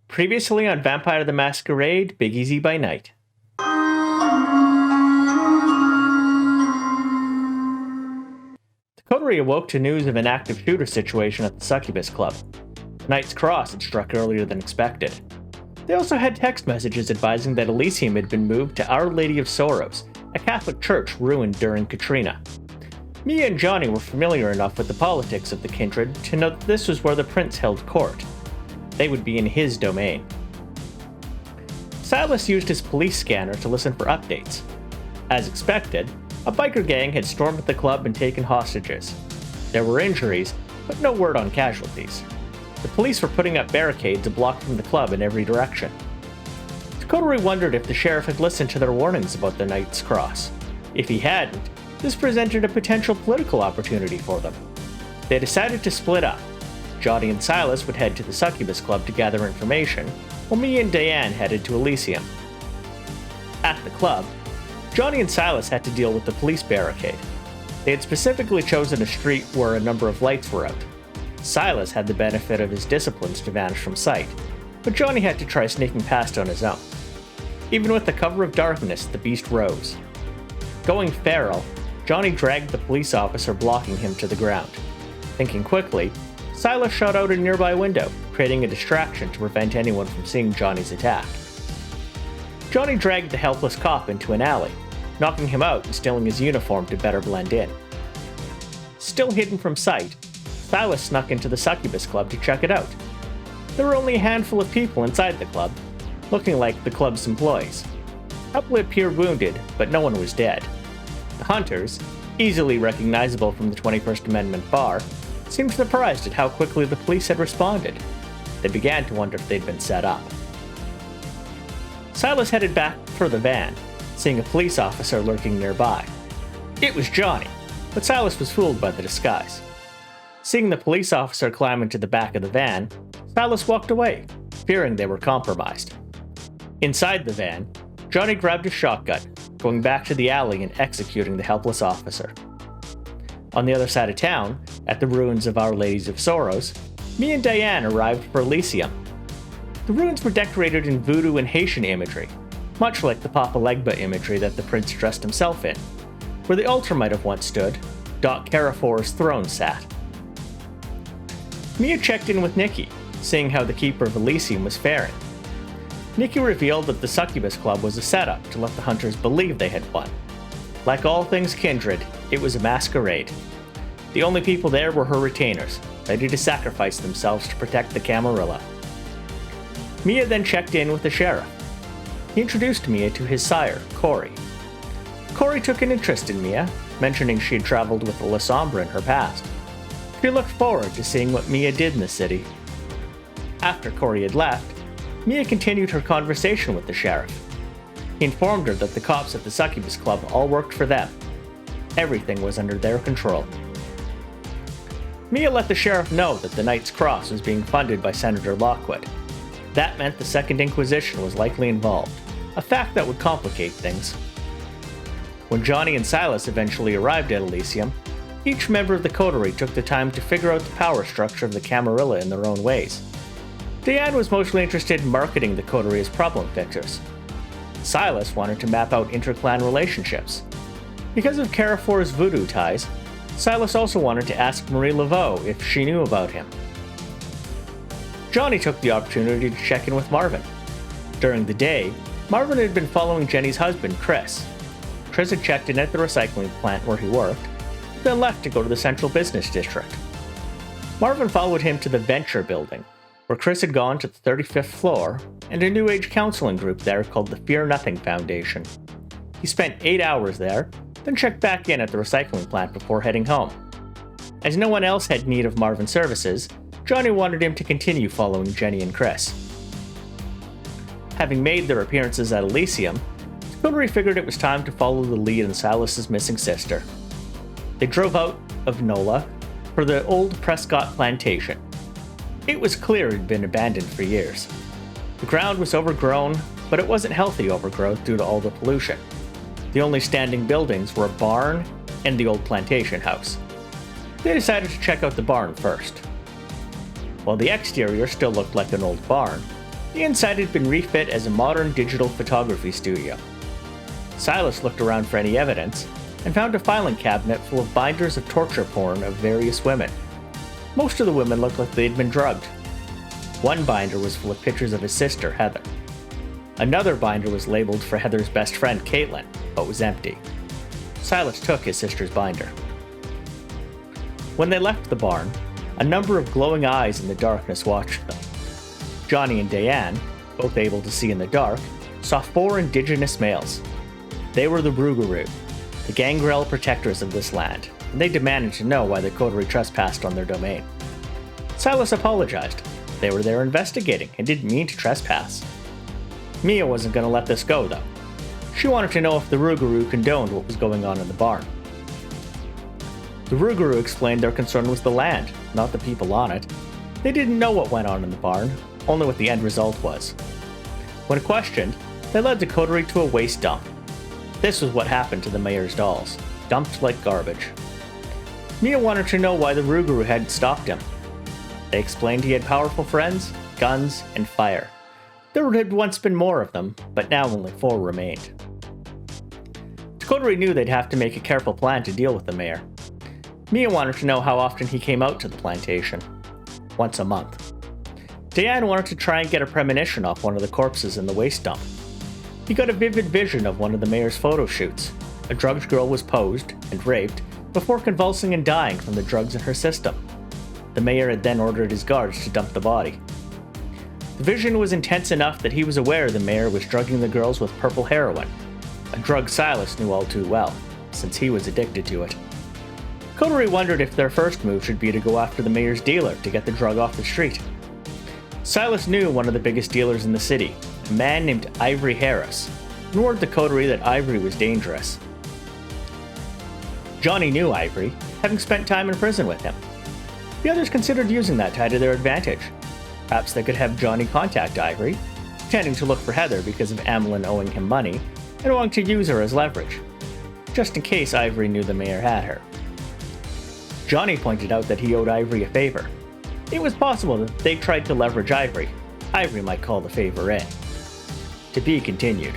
Previously on Vampire the Masquerade, Big Easy by Night. The coterie awoke to news of an active shooter situation at the Succubus Club. The Knight's Cross had struck earlier than expected. They also had text messages advising that Elysium had been moved to Our Lady of Sorrows, a Catholic church ruined during Katrina. Mia and Johnny were familiar enough with the politics of the kindred to know that this was where the prince held court. They would be in his domain. Silas used his police scanner to listen for updates. As expected, a biker gang had stormed the club and taken hostages. There were injuries, but no word on casualties. The police were putting up barricades to block from the club in every direction. The coterie wondered if the sheriff had listened to their warnings about the Knight's Cross. If he hadn't, this presented a potential political opportunity for them. They decided to split up. Johnny and Silas would head to the Succubus Club to gather information, while Mia and Diane headed to Elysium. At the club, Johnny and Silas had to deal with the police barricade. They had specifically chosen a street where a number of lights were out. Silas had the benefit of his disciplines to vanish from sight, but Johnny had to try sneaking past on his own. Even with the cover of darkness, the beast rose. Going feral, Johnny dragged the police officer blocking him to the ground. Thinking quickly, Silas shot out a nearby window, creating a distraction to prevent anyone from seeing Johnny's attack. Johnny dragged the helpless cop into an alley, knocking him out and stealing his uniform to better blend in. Still hidden from sight, Silas snuck into the Succubus Club to check it out. There were only a handful of people inside the club, looking like the club's employees. A couple appeared wounded, but no one was dead. The hunters, easily recognizable from the 21st Amendment bar, seemed surprised at how quickly the police had responded. They began to wonder if they'd been set up. Silas headed back for the van, seeing a police officer lurking nearby. It was Johnny, but Silas was fooled by the disguise. Seeing the police officer climb into the back of the van, Silas walked away, fearing they were compromised. Inside the van, Johnny grabbed a shotgun, going back to the alley and executing the helpless officer. On the other side of town, at the ruins of Our Lady of Sorrows, Mia and Diane arrived for Elysium. The ruins were decorated in voodoo and Haitian imagery, much like the Papa Legba imagery that the prince dressed himself in. Where the altar might have once stood, Doc Carafor's throne sat. Mia checked in with Nikki, seeing how the Keeper of Elysium was faring. Nikki revealed that the Succubus Club was a setup to let the hunters believe they had won. Like all things kindred, it was a masquerade. The only people there were her retainers, ready to sacrifice themselves to protect the Camarilla. Mia then checked in with the sheriff. He introduced Mia to his sire, Corey. Corey took an interest in Mia, mentioning she had traveled with the La Sombra in her past. He looked forward to seeing what Mia did in the city. After Corey had left, Mia continued her conversation with the sheriff. He informed her that the cops at the Succubus Club all worked for them. Everything was under their control. Mia let the sheriff know that the Knight's Cross was being funded by Senator Lockwood. That meant the Second Inquisition was likely involved, a fact that would complicate things. When Johnny and Silas eventually arrived at Elysium, each member of the coterie took the time to figure out the power structure of the Camarilla in their own ways. Diane was mostly interested in marketing the coterie as problem fixers. Silas wanted to map out interclan relationships. Because of Carafor's voodoo ties, Silas also wanted to ask Marie Laveau if she knew about him. Johnny took the opportunity to check in with Marvin. During the day, Marvin had been following Jenny's husband, Chris. Chris had checked in at the recycling plant where he worked, then left to go to the Central Business District. Marvin followed him to the Venture building, where Chris had gone to the 35th floor, and a New Age counseling group there called the Fear Nothing Foundation. He spent 8 hours there, then checked back in at the recycling plant before heading home. As no one else had need of Marvin's services, Johnny wanted him to continue following Jenny and Chris. Having made their appearances at Elysium, the coterie figured it was time to follow the lead in Silas's missing sister. They drove out of Nola for the old Prescott plantation. It was clear it had been abandoned for years. The ground was overgrown, but it wasn't healthy overgrowth due to all the pollution. The only standing buildings were a barn and the old plantation house. They decided to check out the barn first. While the exterior still looked like an old barn, The inside had been refit as a modern digital photography studio. Silas looked around for any evidence and found a filing cabinet full of binders of torture porn of various women. Most of the women looked like they'd been drugged. One binder was full of pictures of his sister, Heather. Another binder was labeled for Heather's best friend, Caitlin, but was empty. Silas took his sister's binder. When they left the barn, a number of glowing eyes in the darkness watched them. Johnny and Diane, both able to see in the dark, saw 4 indigenous males. They were the Rougarou, the gangrel protectors of this land, and they demanded to know why the coterie trespassed on their domain. Silas apologized. They were there investigating and didn't mean to trespass. Mia wasn't going to let this go, though. She wanted to know if the Rougarou condoned what was going on in the barn. The Rougarou explained their concern was the land, not the people on it. They didn't know what went on in the barn, only what the end result was. When questioned, they led the coterie to a waste dump. This was what happened to the mayor's dolls, dumped like garbage. Mia wanted to know why the Rougarou hadn't stopped him. They explained he had powerful friends, guns, and fire. There had once been more of them, but now only 4 remained. The coterie knew they'd have to make a careful plan to deal with the mayor. Mia wanted to know how often he came out to the plantation. Once a month. Diane wanted to try and get a premonition off one of the corpses in the waste dump. He got a vivid vision of one of the mayor's photo shoots. A drugged girl was posed and raped before convulsing and dying from the drugs in her system. The mayor had then ordered his guards to dump the body. The vision was intense enough that he was aware the mayor was drugging the girls with purple heroin, a drug Silas knew all too well, since he was addicted to it. Coterie wondered if their first move should be to go after the mayor's dealer to get the drug off the street. Silas knew one of the biggest dealers in the city, a man named Ivory Harris, and warned the coterie that Ivory was dangerous. Johnny knew Ivory, having spent time in prison with him. The others considered using that tie to their advantage. Perhaps they could have Johnny contact Ivory, pretending to look for Heather because of Amelin owing him money, and wanting to use her as leverage, just in case Ivory knew the mayor had her. Johnny pointed out that he owed Ivory a favor. It was possible that if they tried to leverage Ivory, Ivory might call the favor in. To be continued.